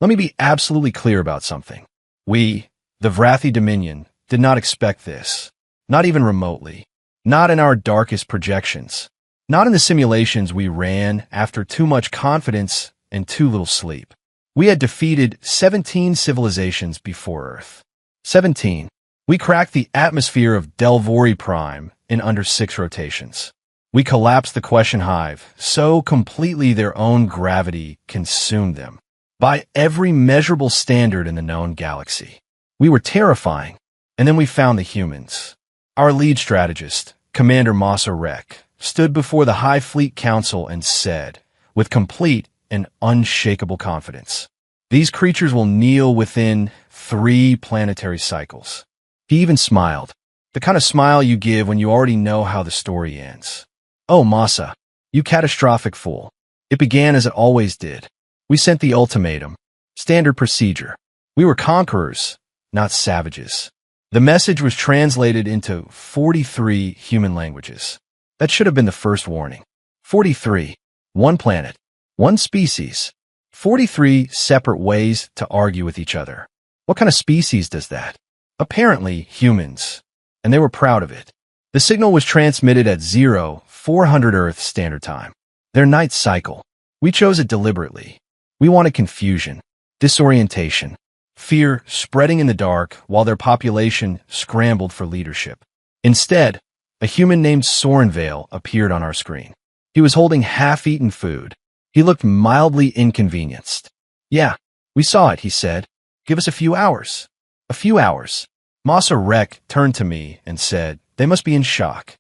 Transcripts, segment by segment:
Let me be absolutely clear about something. We, the Vrathi Dominion, did not expect this. Not even remotely. Not in our darkest projections. Not in the simulations we ran after too much confidence and too little sleep. We had defeated 17 civilizations before Earth. 17. We cracked the atmosphere of Delvori Prime in under 6 rotations. We collapsed the Question Hive so completely their own gravity consumed them. By every measurable standard in the known galaxy. We were terrifying. And then we found the humans. Our lead strategist, Commander Masa Rek, stood before the High Fleet Council and said, with complete and unshakable confidence, "These creatures will kneel within 3 planetary cycles." He even smiled, the kind of smile you give when you already know how the story ends. "Oh, Masa, you catastrophic fool. It began as it always did. We sent the ultimatum. Standard procedure. We were conquerors, not savages." The message was translated into 43 human languages. That should have been the first warning. 43. One planet. One species. 43 separate ways to argue with each other. What kind of species does that? Apparently, humans. And they were proud of it. The signal was transmitted at 0400 Earth Standard Time. Their night cycle. We chose it deliberately. We wanted confusion, disorientation, fear spreading in the dark while their population scrambled for leadership. Instead, a human named Sorenvale appeared on our screen. He was holding half-eaten food. He looked mildly inconvenienced. "Yeah, we saw it," he said. "Give us a few hours." A few hours. Masa Rek turned to me and said, "They must be in shock."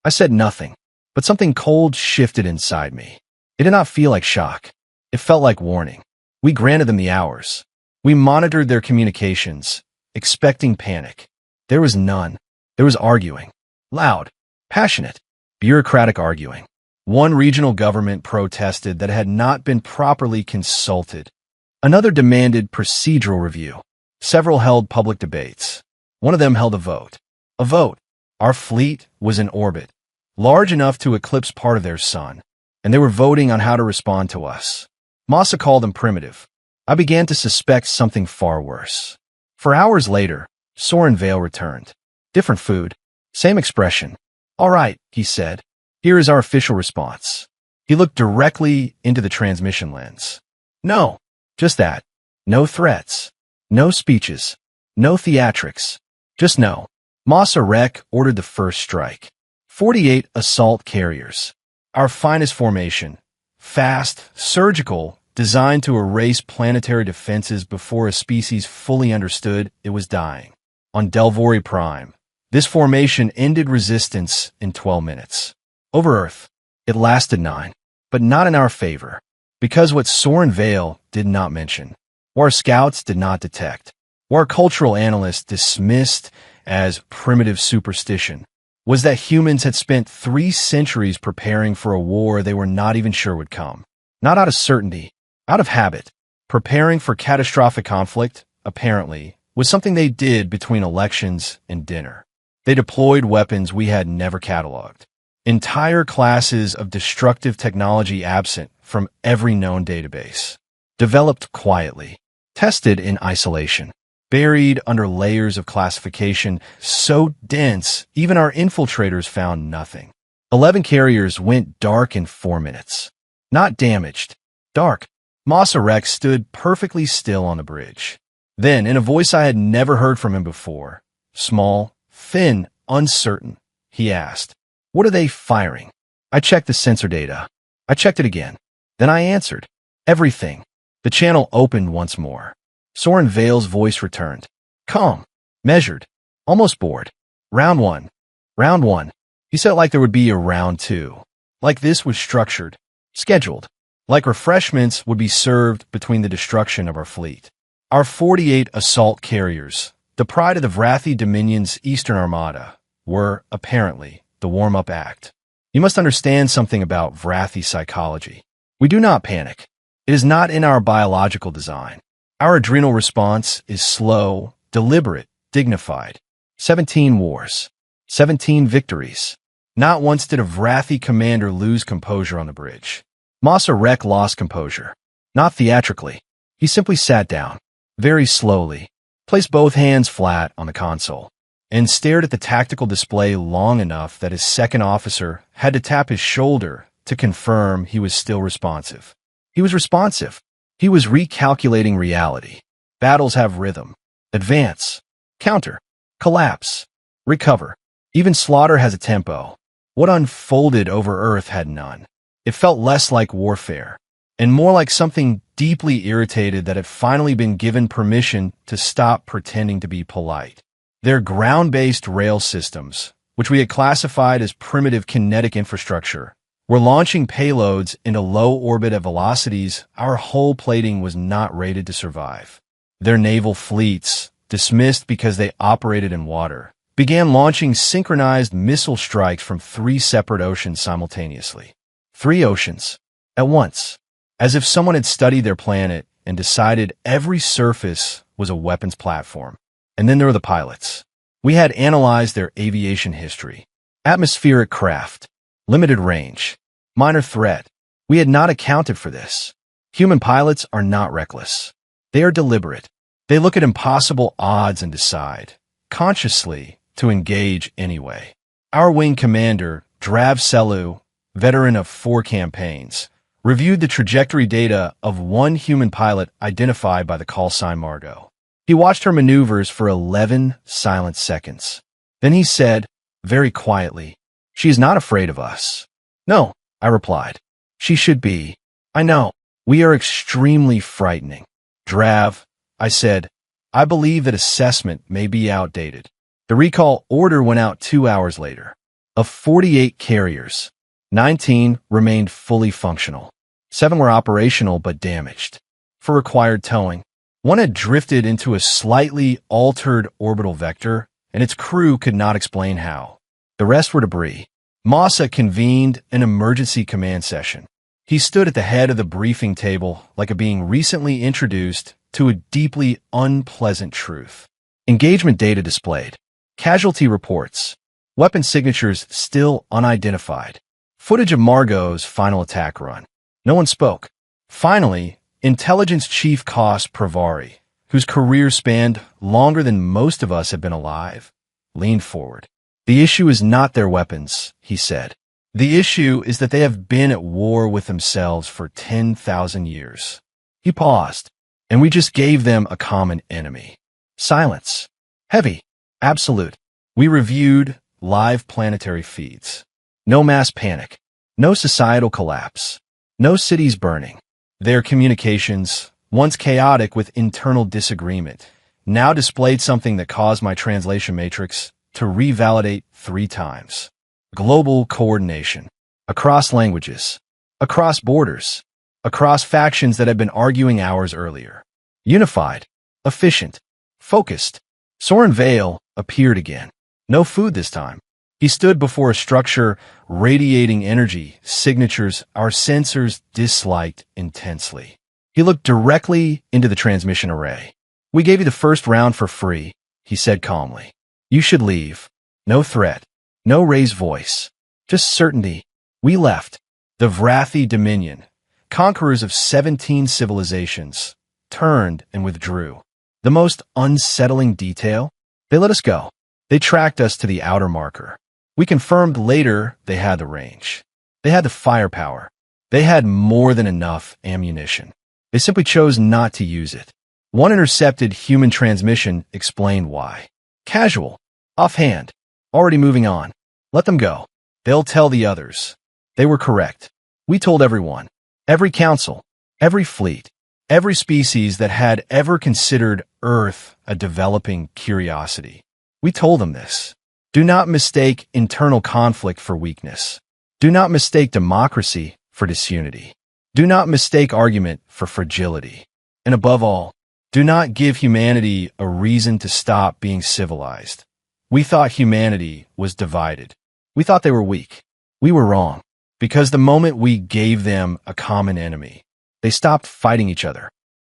I said nothing, but something cold shifted inside me. It did not feel like shock. It felt like warning. We granted them the hours. We monitored their communications, expecting panic. There was none. There was arguing. Loud, passionate, bureaucratic arguing. One regional government protested that it had not been properly consulted. Another demanded procedural review. Several held public debates. One of them held a vote. A vote. Our fleet was in orbit, large enough to eclipse part of their sun, and they were voting on how to respond to us. Masa called them primitive. I began to suspect something far worse. For hours later, Sorenvale returned. Different food. Same expression. "All right," he said. "Here is our official response." He looked directly into the transmission lens. No, just that. No threats. No speeches. No theatrics. Just no. Masa Rek ordered the first strike. 48 assault carriers. Our finest formation. Fast, surgical, designed to erase planetary defenses before a species fully understood it was dying. On Delvori Prime, this formation ended resistance in 12 minutes. Over Earth, it lasted 9, but not in our favor, because what Sorenvale did not mention, what our scouts did not detect, what our cultural analysts dismissed as primitive superstition, was that humans had spent 3 centuries preparing for a war they were not even sure would come. Not out of certainty, out of habit. Preparing for catastrophic conflict, apparently, was something they did between elections and dinner. They deployed weapons we had never cataloged. Entire classes of destructive technology absent from every known database. Developed quietly. Tested in isolation. Buried under layers of classification so dense even our infiltrators found nothing. 11 carriers went dark in 4 minutes. Not damaged. Dark. Masa Rek stood perfectly still on the bridge. Then, in a voice I had never heard from him before, small, thin, uncertain, he asked, "What are they firing?" I checked the sensor data. I checked it again. Then I answered, "Everything." The channel opened once more. Sorenvale's voice returned. Calm. Measured. Almost bored. Round 1. Round 1. He said it like there would be a round 2. Like this was structured. Scheduled. Like refreshments would be served between the destruction of our fleet. Our 48 assault carriers, the pride of the Vrathi Dominion's Eastern Armada, were, apparently, the warm-up act. You must understand something about Vrathi psychology. We do not panic. It is not in our biological design. Our adrenal response is slow, deliberate, dignified. 17 wars. 17 victories. Not once did a Vrathi commander lose composure on the bridge. Masa Rek lost composure. Not theatrically. He simply sat down, very slowly, placed both hands flat on the console, and stared at the tactical display long enough that his second officer had to tap his shoulder to confirm he was still responsive. He was responsive. He was recalculating reality. Battles have rhythm. Advance. Counter. Collapse. Recover. Even slaughter has a tempo. What unfolded over Earth had none. It felt less like warfare, and more like something deeply irritated that had finally been given permission to stop pretending to be polite. Their ground-based rail systems, which we had classified as primitive kinetic infrastructure, were launching payloads into low orbit at velocities our hull plating was not rated to survive. Their naval fleets, dismissed because they operated in water, began launching synchronized missile strikes from 3 separate oceans simultaneously. 3 oceans, at once, as if someone had studied their planet and decided every surface was a weapons platform. And then there were the pilots. We had analyzed their aviation history. Atmospheric craft, limited range, minor threat. We had not accounted for this. Human pilots are not reckless. They are deliberate. They look at impossible odds and decide, consciously, to engage anyway. Our wing commander, Drav Selu, veteran of 4 campaigns, reviewed the trajectory data of one human pilot identified by the call sign Margot. He watched her maneuvers for 11 silent seconds. Then he said, very quietly, "She is not afraid of us." "No," I replied. "She should be. I know. We are extremely frightening." "Drav," I said, "I believe that assessment may be outdated." The recall order went out 2 hours later. Of 48 carriers, 19 remained fully functional. 7 were operational but damaged. For required towing, one had drifted into a slightly altered orbital vector, and its crew could not explain how. The rest were debris. Massa convened an emergency command session. He stood at the head of the briefing table like a being recently introduced to a deeply unpleasant truth. Engagement data displayed. Casualty reports. Weapon signatures still unidentified. Footage of Margot's final attack run. No one spoke. Finally, Intelligence Chief Kos Pravari, whose career spanned longer than most of us have been alive, leaned forward. "The issue is not their weapons," he said. "The issue is that they have been at war with themselves for 10,000 years." He paused, and we just gave them a common enemy. Silence. Heavy. Absolute. We reviewed live planetary feeds. No mass panic. No societal collapse. No cities burning. Their communications, once chaotic with internal disagreement, now displayed something that caused my translation matrix to revalidate 3 times. Global coordination. Across languages. Across borders. Across factions that had been arguing hours earlier. Unified. Efficient. Focused. Soren Vale appeared again. No food this time. He stood before a structure radiating energy, signatures our sensors disliked intensely. He looked directly into the transmission array. "We gave you the first round for free," he said calmly. "You should leave. No threat. No raised voice. Just certainty." We left. The Vrathi Dominion, conquerors of 17 civilizations, turned and withdrew. The most unsettling detail? They let us go. They tracked us to the outer marker. We confirmed later they had the range. They had the firepower. They had more than enough ammunition. They simply chose not to use it. One intercepted human transmission explained why. Casual. Offhand. Already moving on. Let them go. They'll tell the others. They were correct. We told everyone. Every council. Every fleet. Every species that had ever considered Earth a developing curiosity. We told them this. Do not mistake internal conflict for weakness. Do not mistake democracy for disunity. Do not mistake argument for fragility. And above all, do not give humanity a reason to stop being civilized. We thought humanity was divided. We thought they were weak. We were wrong. Because the moment we gave them a common enemy, they stopped fighting each other.